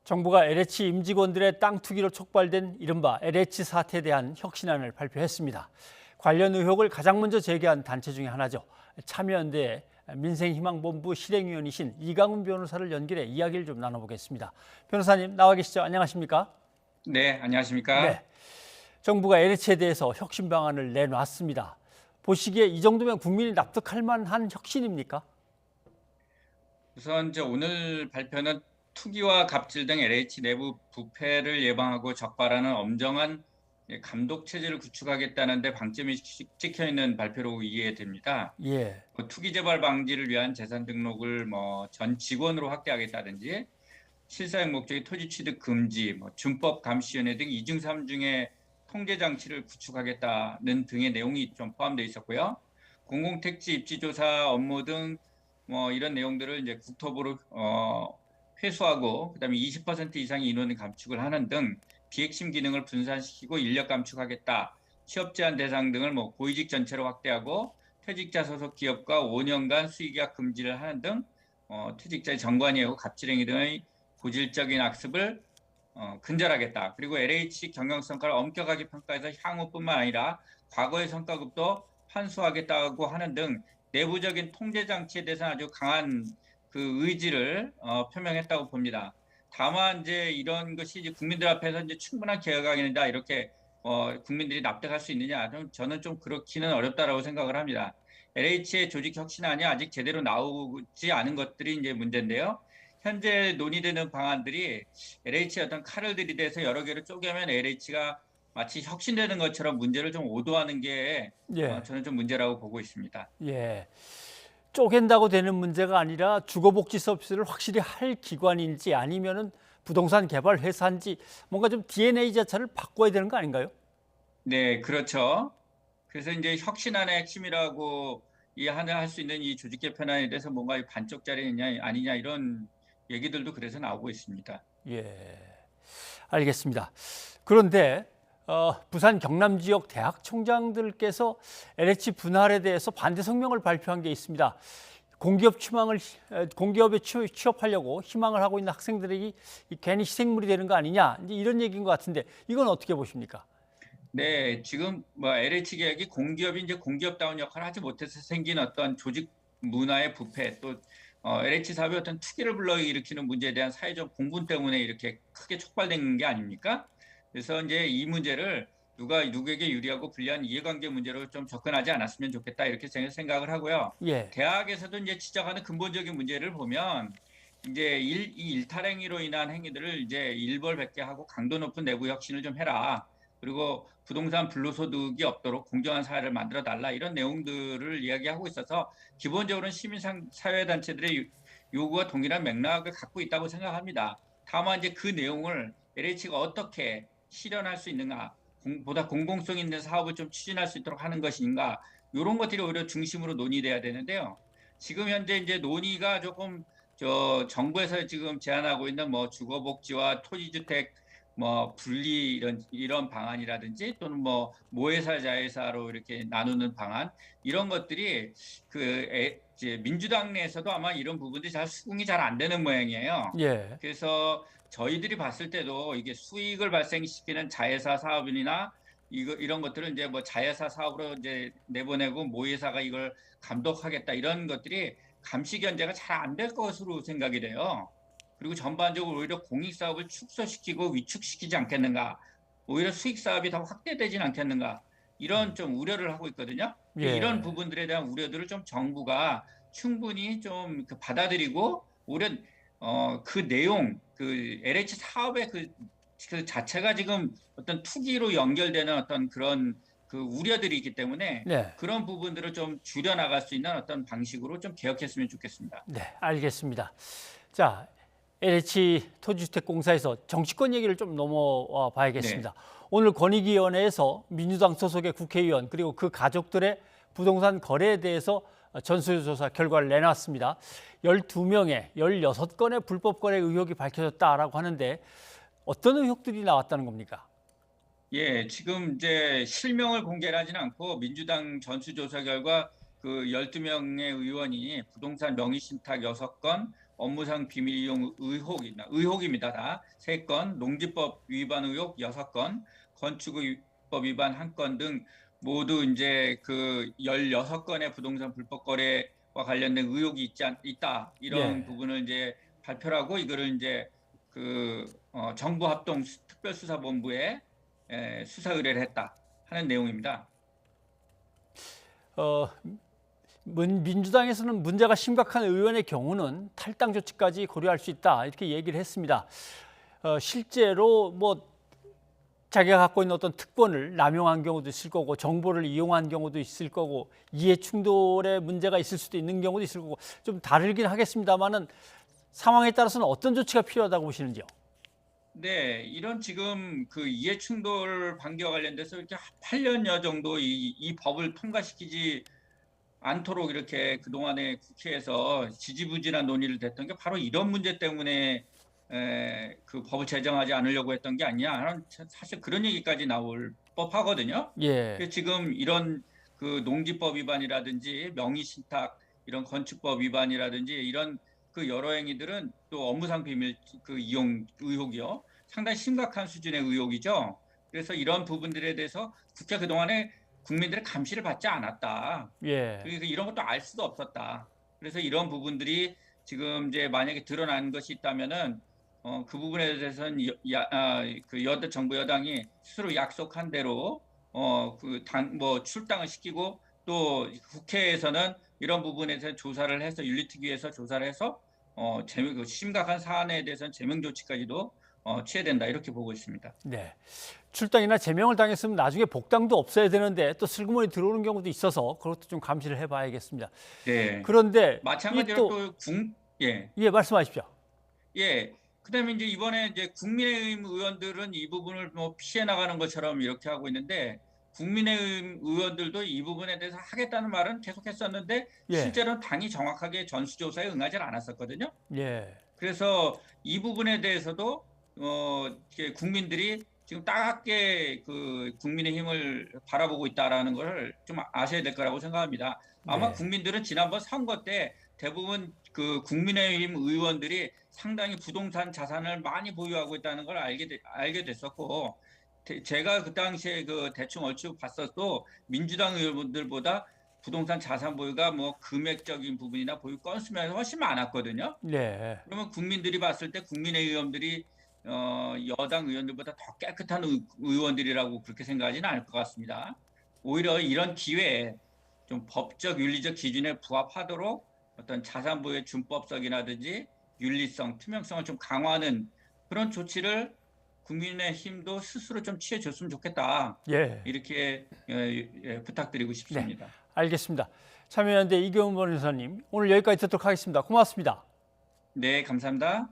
정부가 LH 임직원들의 땅 투기로 촉발된 이른바 LH 사태에 대한 혁신안을 발표했습니다. 관련 의혹을 가장 먼저 제기한 단체 중에 하나죠. 참여연대 민생희망본부 실행위원이신 이강훈 변호사를 연결해 이야기를 좀 나눠보겠습니다. 변호사님 나와 계시죠? 안녕하십니까? 네, 안녕하십니까? 네, 정부가 LH에 대해서 혁신 방안을 내놨습니다. 보시기에 이 정도면 국민이 납득할 만한 혁신입니까? 우선 오늘 발표는 투기와 갑질 등 LH 내부 부패를 예방하고 적발하는 엄정한 감독 체제를 구축하겠다는 데 방점이 찍혀 있는 발표로 이해됩니다. 예, 투기 재발 방지를 위한 재산 등록을 전 직원으로 확대하겠다든지 실사용 목적의 토지 취득 금지, 준법 감시위원회 등 이중 삼중의 통제 장치를 구축하겠다는 등의 내용이 좀 포함되어 있었고요. 공공택지 입지조사 업무 등 이런 내용들을 이제 국토부로 회수하고 그다음에 20% 이상의 인원을 감축을 하는 등 비핵심 기능을 분산시키고 인력 감축하겠다. 취업 제한 대상 등을 고위직 전체로 확대하고 퇴직자 소속 기업과 5년간 수익약 금지를 하는 등 퇴직자의 정관예우, 갑질행위 등의 고질적인 악습을 근절하겠다. 그리고 LH 경영 성과를 엄격하게 평가해서 향후뿐만 아니라 과거의 성과급도 환수하겠다고 하는 등 내부적인 통제 장치에 대해서 아주 강한 그 의지를 표명했다고 봅니다. 다만 이제 이런 것이 이제 국민들 앞에서 이제 충분한 개혁안이다 이렇게 국민들이 납득할 수 있느냐? 저는 좀 그렇기는 어렵다라고 생각을 합니다. LH의 조직 혁신안이 아직 제대로 나오지 않은 것들이 이제 문제인데요. 현재 논의되는 방안들이 LH의 어떤 칼을 들이대서 여러 개로 쪼개면 LH가 마치 혁신되는 것처럼 문제를 좀 오도하는 게 예, 저는 좀 문제라고 보고 있습니다. 예. 쪼갠다고 되는 문제가 아니라 주거복지 서비스를 확실히 할 기관인지 아니면은 부동산 개발 회사인지 뭔가 좀 DNA 자체를 바꿔야 되는 거 아닌가요? 네, 그렇죠. 그래서 이제 혁신안의 핵심이라고 할 수 있는 이 조직 개편안에 대해서 뭔가 반쪽짜리냐 아니냐 이런 얘기들도 그래서 나오고 있습니다. 예, 알겠습니다. 그런데 부산 경남 지역 대학 총장들께서 LH 분할에 대해서 반대 성명을 발표한 게 있습니다. 공기업에 취업하려고 희망을 하고 있는 학생들이 괜히 희생물이 되는 거 아니냐 이제 이런 얘기인 것 같은데 이건 어떻게 보십니까? 네, 지금 LH 계약이 공기업이 이제 공기업다운 역할을 하지 못해서 생긴 어떤 조직 문화의 부패 또 LH 사업의 어떤 투기를 불러일으키는 문제에 대한 사회적 공분 때문에 이렇게 크게 촉발된 게 아닙니까? 그래서 이제 이 문제를 누가 누구에게 유리하고 불리한 이해관계 문제로 좀 접근하지 않았으면 좋겠다 이렇게 생각을 하고요. 예, 대학에서도 이제 지적하는 근본적인 문제를 보면 이제 이 일탈행위로 인한 행위들을 이제 일벌백계 하고 강도 높은 내부 혁신을 좀 해라. 그리고 부동산 불로소득이 없도록 공정한 사회를 만들어 달라 이런 내용들을 이야기하고 있어서 기본적으로는 시민사회단체들의 요구와 동일한 맥락을 갖고 있다고 생각합니다. 다만 이제 그 내용을 LH가 어떻게 실현할 수 있는가, 보다 공공성 있는 사업을 좀 추진할 수 있도록 하는 것인가, 이런 것들이 오히려 중심으로 논의돼야 되는데요. 지금 현재 이제 논의가 조금 정부에서 지금 제안하고 있는 주거복지와 토지주택 분리 이런 방안이라든지 또는 모회사 자회사로 이렇게 나누는 방안 이런 것들이 이제 민주당 내에서도 아마 이런 부분들이 수긍이 잘 안 되는 모양이에요. 예. 그래서 저희들이 봤을 때도 이게 수익을 발생시키는 자회사 사업이나 이런 것들을 이제 자회사 사업으로 이제 내보내고 모회사가 이걸 감독하겠다 이런 것들이 감시 견제가 잘 안 될 것으로 생각이 돼요. 그리고 전반적으로 오히려 공익 사업을 축소시키고 위축시키지 않겠는가, 오히려 수익 사업이 더 확대되지는 않겠는가 이런 좀 우려를 하고 있거든요. 이런 예. 부분들에 대한 우려들을 좀 정부가 충분히 좀 받아들이고 오히려 그 내용, 그 LH 사업의 그 자체가 지금 어떤 투기로 연결되는 어떤 그런 그 우려들이 있기 때문에 네. 그런 부분들을 좀 줄여나갈 수 있는 어떤 방식으로 좀 개혁했으면 좋겠습니다. 네, 알겠습니다. 자, LH 토지주택공사에서 정치권 얘기를 좀 넘어와 네. 봐야겠습니다. 오늘 권익위원회에서 민주당 소속의 국회의원 그리고 그 가족들의 부동산 거래에 대해서 전수조사 결과를 내놨습니다. 12명의 16건의 불법 거래 의혹이 밝혀졌다라고 하는데 어떤 의혹들이 나왔다는 겁니까? 예, 지금 이제 실명을 공개하지는 않고 민주당 전수조사 결과 그 12명의 의원이 부동산 명의신탁 6건, 업무상 비밀 이용 의혹입니다. 다 3건, 농지법 위반 의혹 6건, 건축법 위반 1건 등 모두 이제 그 16건의 부동산 불법 거래와 관련된 의혹이 있다. 이런 예. 부분을 이제 발표를 하고 이거를 이제 정부 합동 특별수사본부에 수사 의뢰를 했다 하는 내용입니다. 어, 민주당에서는 문제가 심각한 의원의 경우는 탈당 조치까지 고려할 수 있다 이렇게 얘기를 했습니다. 실제로 뭐 자기가 갖고 있는 어떤 특권을 남용한 경우도 있을 거고 정보를 이용한 경우도 있을 거고 이해 충돌의 문제가 있을 수도 있는 경우도 있을 거고 좀 다르긴 하겠습니다만은 상황에 따라서는 어떤 조치가 필요하다고 보시는지요? 네, 이런 지금 그 이해충돌 방지와 관련돼서 이렇게 8년여 정도 이 법을 통과시키지 않도록 이렇게 그동안에 국회에서 지지부진한 논의를 됐던 게 바로 이런 문제 때문에 그 법을 제정하지 않으려고 했던 게 아니냐. 사실 그런 얘기까지 나올 법하거든요. 예, 지금 이런 그 농지법 위반이라든지 명의신탁 이런 건축법 위반이라든지 이런 그 여러 행위들은 또 업무상 비밀 그 이용 의혹이요. 상당히 심각한 수준의 의혹이죠. 그래서 이런 부분들에 대해서 국회 그동안에 국민들의 감시를 받지 않았다. 예, 그리고 이런 것도 알 수도 없었다. 그래서 이런 부분들이 지금 이제 만약에 드러난 것이 있다면은 그 부분에 대해서는 그 정부 여당이 스스로 약속한 대로 뭐 출당을 시키고 또 국회에서는 이런 부분에 대해서 조사를 해서 윤리특위에서 조사를 해서 그 심각한 사안에 대해서는 제명 조치까지도 취해된다 이렇게 보고 있습니다. 네. 출당이나 제명을 당했으면 나중에 복당도 없어야 되는데 또 슬그머니 들어오는 경우도 있어서 그것도 좀 감시를 해봐야겠습니다. 네. 그런데 마찬가지로 예. 예, 말씀하십시오. 예. 그다음에 이제 이번에 이제 국민의힘 의원들은 이 부분을 뭐 피해 나가는 것처럼 이렇게 하고 있는데 국민의힘 의원들도 이 부분에 대해서 하겠다는 말은 계속했었는데 예, 실제로는 당이 정확하게 전수조사에 응하지 않았었거든요. 예, 그래서 이 부분에 대해서도 이렇게 국민들이 지금 따갑게 그 국민의힘을 바라보고 있다라는 걸 좀 아셔야 될 거라고 생각합니다. 아마 네, 국민들은 지난번 선거 때 대부분 그 국민의힘 의원들이 상당히 부동산 자산을 많이 보유하고 있다는 걸 알게 됐었고, 제가 그 당시에 그 대충 얼추 봤어도 민주당 의원들보다 부동산 자산 보유가 뭐 금액적인 부분이나 보유 건수면 훨씬 많았거든요. 네, 그러면 국민들이 봤을 때 국민의힘들이 여당 의원들보다 더 깨끗한 의원들이라고 그렇게 생각하지는 않을 것 같습니다. 오히려 이런 기회에 좀 법적 윤리적 기준에 부합하도록 어떤 자산 보유의 준법성이라든지 윤리성, 투명성을 좀 강화하는 그런 조치를 국민의힘도 스스로 좀 취해줬으면 좋겠다. 예, 이렇게 부탁드리고 네, 싶습니다. 알겠습니다. 참여연대 이경훈 변호사님 오늘 여기까지 듣도록 하겠습니다. 고맙습니다. 네, 감사합니다.